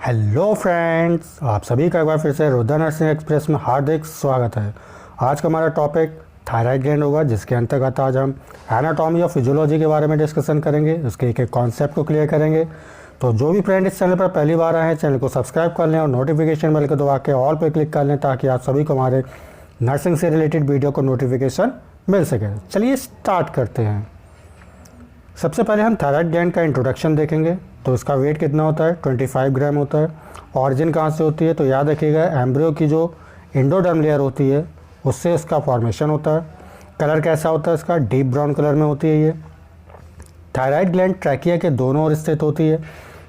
Hello friends, आप सभी का एक बार फिर से रुद्र नर्सिंग एक्सप्रेस में हार्दिक स्वागत है। आज का हमारा टॉपिक थायराइड ग्लैंड होगा, जिसके अंतर्गत आज हम एनाटॉमी और फिजियोलॉजी के बारे में डिस्कशन करेंगे। उसके एक एक कॉन्सेप्ट को क्लियर करेंगे। तो जो भी फ्रेंड इस चैनल पर पहली बार आए हैं, चैनल को सब्सक्राइब कर लें और नोटिफिकेशन बेल को दबा के ऑल पर क्लिक कर लें, ताकि आप सभी को हमारे नर्सिंग से रिलेटेड वीडियो को नोटिफिकेशन मिल सके। चलिए स्टार्ट करते हैं। सबसे पहले हम थायराइड ग्लैंड का इंट्रोडक्शन देखेंगे। तो इसका वेट कितना होता है? 25 ग्राम होता है। ऑरिजिन कहाँ से होती है? तो याद रखिएगा, एम्ब्रियो की जो एंडोडर्म लेयर होती है उससे इसका फॉर्मेशन होता है। कलर कैसा होता है इसका? डीप ब्राउन कलर में होती है ये। थायराइड ग्लैंड ट्रैकिया के दोनों ओर स्थित होती है।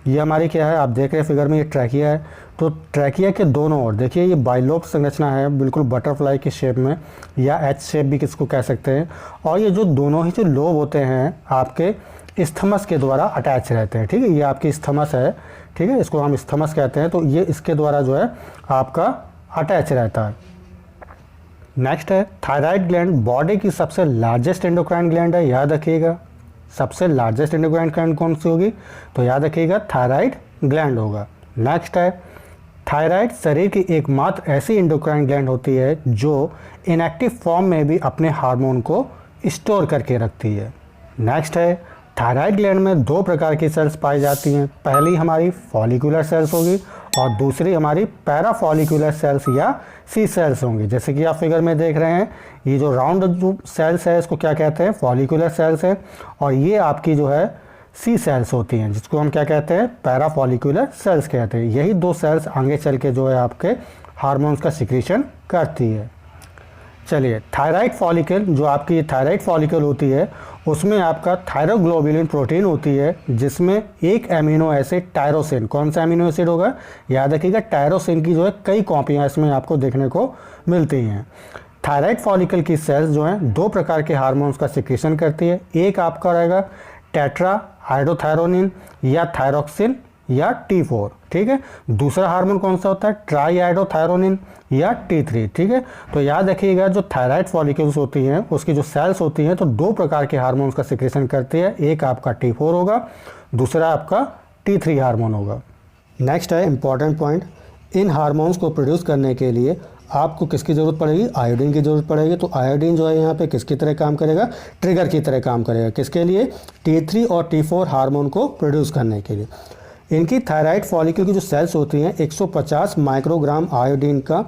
ये हमारी क्या है, आप देख रहे हैं फिगर में, ये ट्रैकिया है। तो ट्रैकिया के दोनों ओर देखिए, ये बाइलोब संरचना है, बिल्कुल बटरफ्लाई की शेप में, या एच शेप भी किसको कह सकते हैं। और ये जो दोनों ही जो लोब होते हैं आपके स्थमस के द्वारा अटैच रहते हैं। ठीक है, ये आपकी स्थमस है। ठीक है, इसको हम स्थमस कहते हैं। तो ये इसके द्वारा जो है आपका अटैच रहता है। नेक्स्ट है थायराइड ग्लैंड बॉडी की सबसे लार्जेस्ट एंडोक्राइन ग्लैंड है। याद रखिएगा, सबसे लार्जेस्ट एंडोक्राइन ग्लैंड कौन सी होगी? तो याद रखिएगा, थायराइड ग्लैंड होगा। नेक्स्ट है थायराइड शरीर की एकमात्र ऐसी एंडोक्राइन ग्लैंड होती है जो इनएक्टिव फॉर्म में भी अपने हार्मोन को स्टोर करके रखती है। नेक्स्ट है थायराइड ग्लैंड में दो प्रकार की सेल्स पाई जाती हैं। पहली हमारी फॉलिकुलर सेल्स होगी और दूसरी हमारी पैराफॉलिकुलर सेल्स या सी सेल्स होंगी। जैसे कि आप फिगर में देख रहे हैं, ये जो राउंड जो सेल्स है इसको क्या कहते हैं? फॉलिकुलर सेल्स है। और ये आपकी जो है सी सेल्स होती हैं, जिसको हम क्या कहते हैं? पैराफॉलिकुलर सेल्स कहते हैं। यही दो सेल्स आगे चल के जो है आपके हार्मोन्स का सिक्रीशन करती है। चलिए, थायराइड फॉलिकल, जो आपकी थायराइड फॉलिकल होती है उसमें आपका थायरोग्लोबुलिन प्रोटीन होती है, जिसमें एक एमिनो एसिड टायरोसिन, कौन सा एमिनो एसिड होगा? याद रखिएगा, टायरोसिन की जो है कई कॉपियाँ इसमें आपको देखने को मिलती हैं। थायराइड फॉलिकल की सेल्स जो हैं दो प्रकार के हार्मोन्स का सिक्रीशन करती है। एक आपका रहेगा टेट्रा आइडोथायरोनिन या थायरोक्सिन या T4। ठीक है, दूसरा हार्मोन कौन सा होता है? ट्राई आइडोथायरोनिन या T3। ठीक है, तो याद रखिएगा, जो थायराइड फॉलिकल्स होती हैं उसकी जो सेल्स होती हैं तो दो प्रकार के हार्मोन्स का सिक्रेशन करती है। एक आपका T4 होगा, दूसरा आपका T3 हार्मोन होगा। नेक्स्ट है इंपॉर्टेंट पॉइंट, इन हार्मोन्स को प्रोड्यूस करने के लिए आपको किसकी ज़रूरत पड़ेगी? आयोडीन की ज़रूरत पड़ेगी। तो आयोडीन जो है यहाँ पे किसकी तरह काम करेगा? ट्रिगर की तरह काम करेगा। किसके लिए? T3 और T4 हार्मोन को प्रोड्यूस करने के लिए। इनकी थायराइड फॉलिकल की जो सेल्स होती हैं 150 माइक्रोग्राम आयोडीन का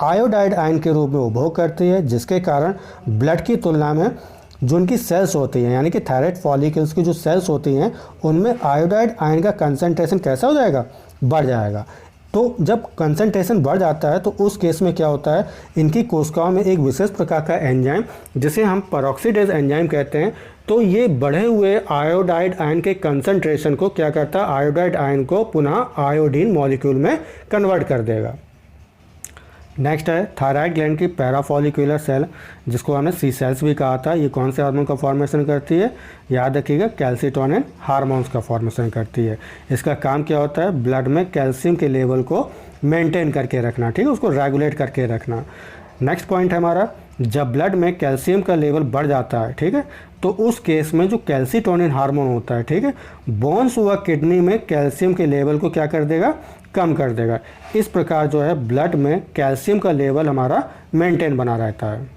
आयोडाइड आयन के रूप में उपभोग करती है, जिसके कारण ब्लड की तुलना में जो उनकी सेल्स होती हैं, यानी कि थायराइड फॉलिकल्स की जो सेल्स होती हैं उनमें आयोडाइड आयन का कंसंट्रेशन कैसा हो जाएगा? बढ़ जाएगा। तो जब कंसंट्रेशन बढ़ जाता है तो उस केस में क्या होता है, इनकी कोशिकाओं में एक विशेष प्रकार का एंजाइम, जिसे हम पेरोक्सीडेज एंजाइम कहते हैं, तो ये बढ़े हुए आयोडाइड आयन के कंसंट्रेशन को क्या करता है? आयोडाइड आयन को पुनः आयोडीन मॉलिक्यूल में कन्वर्ट कर देगा। नेक्स्ट है थायराइड ग्लैंड की पैराफॉलिकुलर सेल, जिसको हमने सी सेल्स भी कहा था। ये कौन से हार्मोन का फॉर्मेशन करती है? याद रखिएगा, कैल्सिटोनिन हार्मोन्स का फॉर्मेशन करती है। इसका काम क्या होता है? ब्लड में कैल्शियम के लेवल को मेंटेन करके रखना। ठीक है, उसको रेगुलेट करके रखना। नेक्स्ट पॉइंट है हमारा, जब ब्लड में कैल्शियम का लेवल बढ़ जाता है, ठीक है, तो उस केस में जो कैल्सिटोनिन हार्मोन होता है, ठीक है, बोन्स व किडनी में कैल्शियम के लेवल को क्या कर देगा? कम कर देगा। इस प्रकार जो है ब्लड में कैल्शियम का लेवल हमारा मेंटेन बना रहता है।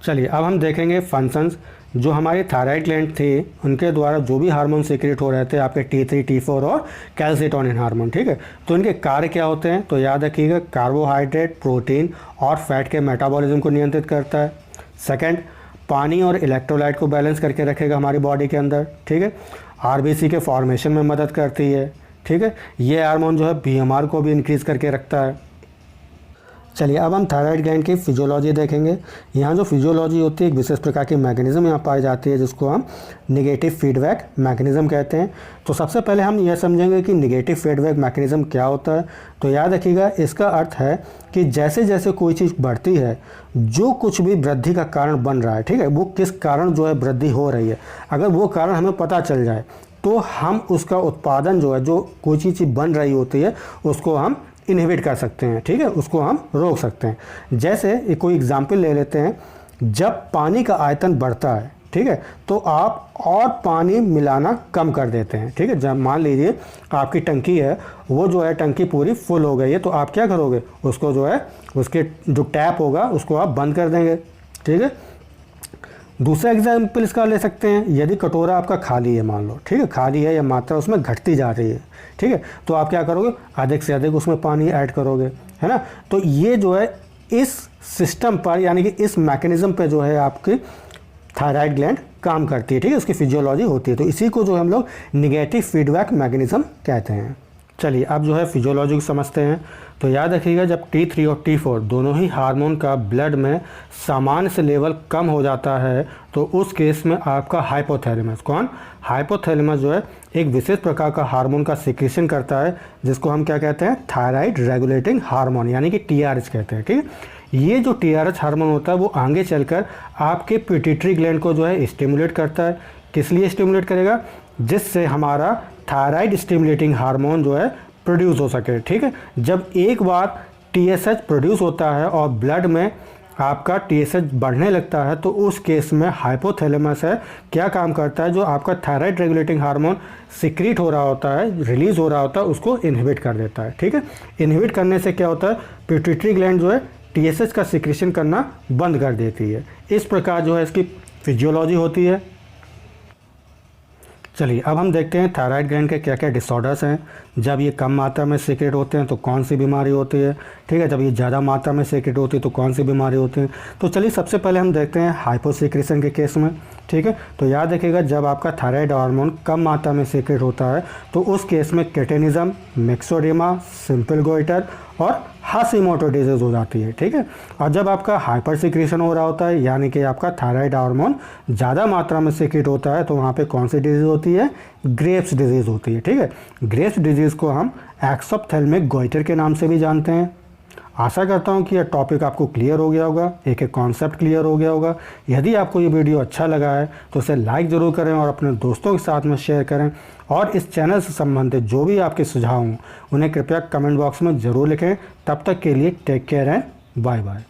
चलिए, अब हम देखेंगे फंक्शंस। जो हमारी थायराइड ग्लैंड थी उनके द्वारा जो भी हार्मोन सीक्रेट हो रहे थे आपके T3, T4 और कैल्सिटोनिन हार्मोन। ठीक है, तो इनके कार्य क्या होते हैं? तो याद रखिएगा, कार्बोहाइड्रेट, प्रोटीन और फैट के मेटाबॉलिज्म को नियंत्रित करता है। सेकंड, पानी और इलेक्ट्रोलाइट को बैलेंस करके रखेगा हमारी बॉडी के अंदर। ठीक है, RBC के फॉर्मेशन में मदद करती है। ठीक है, ये हार्मोन जो है BMR को भी इंक्रीज करके रखता है। चलिए, अब हम थायराइड ग्लैंड की फिजियोलॉजी देखेंगे। यहाँ जो फिजियोलॉजी होती है, एक विशेष प्रकार की मैकेनिज्म यहाँ पाई जाती है, जिसको हम निगेटिव फीडबैक मैकेनिज्म कहते हैं। तो सबसे पहले हम यह समझेंगे कि निगेटिव फीडबैक मैकेनिज्म क्या होता है। तो याद रखिएगा, इसका अर्थ है कि जैसे जैसे कोई चीज़ बढ़ती है, जो कुछ भी वृद्धि का कारण बन रहा है, ठीक है, वो किस कारण जो है वृद्धि हो रही है, अगर वो कारण हमें पता चल जाए तो हम उसका उत्पादन जो है, जो कोई चीज़ बन रही होती है, उसको हम इनहिबिट कर सकते हैं। ठीक है, उसको हम रोक सकते हैं। जैसे कोई एग्जाम्पल ले लेते हैं, जब पानी का आयतन बढ़ता है, ठीक है, तो आप और पानी मिलाना कम कर देते हैं। ठीक है, जब मान लीजिए आपकी टंकी है, वो जो है टंकी पूरी फुल हो गई है, तो आप क्या करोगे, उसको जो है उसके जो टैप होगा उसको आप बंद कर देंगे। ठीक है, दूसरा एग्जाम्पल इसका ले सकते हैं, यदि कटोरा आपका खाली है, मान लो, ठीक है, खाली है या मात्रा उसमें घटती जा रही है, ठीक है, तो आप क्या करोगे, अधिक से अधिक उसमें पानी ऐड करोगे, है ना। तो ये जो है इस सिस्टम पर, यानी कि इस मैकेनिज्म पे जो है आपकी थायराइड ग्लैंड काम करती है। ठीक है, उसकी फिजियोलॉजी होती है, तो इसी को जो हम लोग निगेटिव फीडबैक मैकेनिज्म कहते हैं। चलिए अब जो है फिजियोलॉजी को समझते हैं। तो याद रखिएगा, जब T3 और T4 दोनों ही हार्मोन का ब्लड में सामान्य से लेवल कम हो जाता है, तो उस केस में आपका हाइपोथैलेमस, कौन, हाइपोथैलेमस जो है एक विशेष प्रकार का हार्मोन का सिक्रेशन करता है, जिसको हम क्या कहते हैं, थायराइड रेगुलेटिंग हार्मोन, यानी कि TRH कहते हैं। ठीक है, ये जो TRH हार्मोन होता है वो आगे चलकर आपके पिट्यूटरी ग्लैंड को जो है स्टिमुलेट करता है। किस लिए स्टिमुलेट करेगा, जिससे हमारा थायराइड स्टिमुलेटिंग हार्मोन जो है प्रोड्यूस हो सके। ठीक है, जब एक बार TSH प्रोड्यूस होता है और ब्लड में आपका TSH बढ़ने लगता है, तो उस केस में हाइपोथैलेमस है क्या काम करता है, जो आपका थायराइड रेगुलेटिंग हार्मोन सिक्रीट हो रहा होता है, रिलीज हो रहा होता है, उसको इनहिबिट कर देता है। ठीक है, इनहिबिट करने से क्या होता है, पिट्यूटरी ग्लैंड जो है TSH का सिक्रेशन करना बंद कर देती है। इस प्रकार जो है इसकी फिजियोलॉजी होती है। चलिए अब हम देखते हैं थायराइड ग्लैंड के क्या क्या डिसऑर्डर्स हैं। जब ये कम मात्रा में सीक्रेट होते हैं तो कौन सी बीमारी होती है, ठीक है, जब ये ज़्यादा मात्रा में सीक्रेट होती है तो कौन सी बीमारी होती है। तो चलिए सबसे पहले हम देखते हैं हाइपोसीक्रेशन के केस में। ठीक है, तो याद रखिएगा, जब आपका थायराइड हार्मोन कम मात्रा में सीक्रेट होता है तो उस केस में क्रेटिनिज्म, मिक्सोडेमा, सिंपल गोइटर और हाशिमोटो डिजीज हो जाती है। ठीक है, और जब आपका हाइपर सीक्रेशन हो रहा होता है, यानी कि आपका थायराइड हार्मोन ज़्यादा मात्रा में सीक्रेट होता है, तो वहाँ पे कौन सी डिजीज़ होती है, ग्रेव्स डिजीज़ होती है। ठीक है, ग्रेव्स डिजीज़ को हम एक्सोप्थेल्मिक गोइटर के नाम से भी जानते हैं। आशा करता हूँ कि यह टॉपिक आपको क्लियर हो गया होगा, एक एक कॉन्सेप्ट क्लियर हो गया होगा। यदि आपको ये वीडियो अच्छा लगा है तो इसे लाइक ज़रूर करें और अपने दोस्तों के साथ में शेयर करें, और इस चैनल से संबंधित जो भी आपके सुझाव हों उन्हें कृपया कमेंट बॉक्स में ज़रूर लिखें। तब तक के लिए take care and bye bye.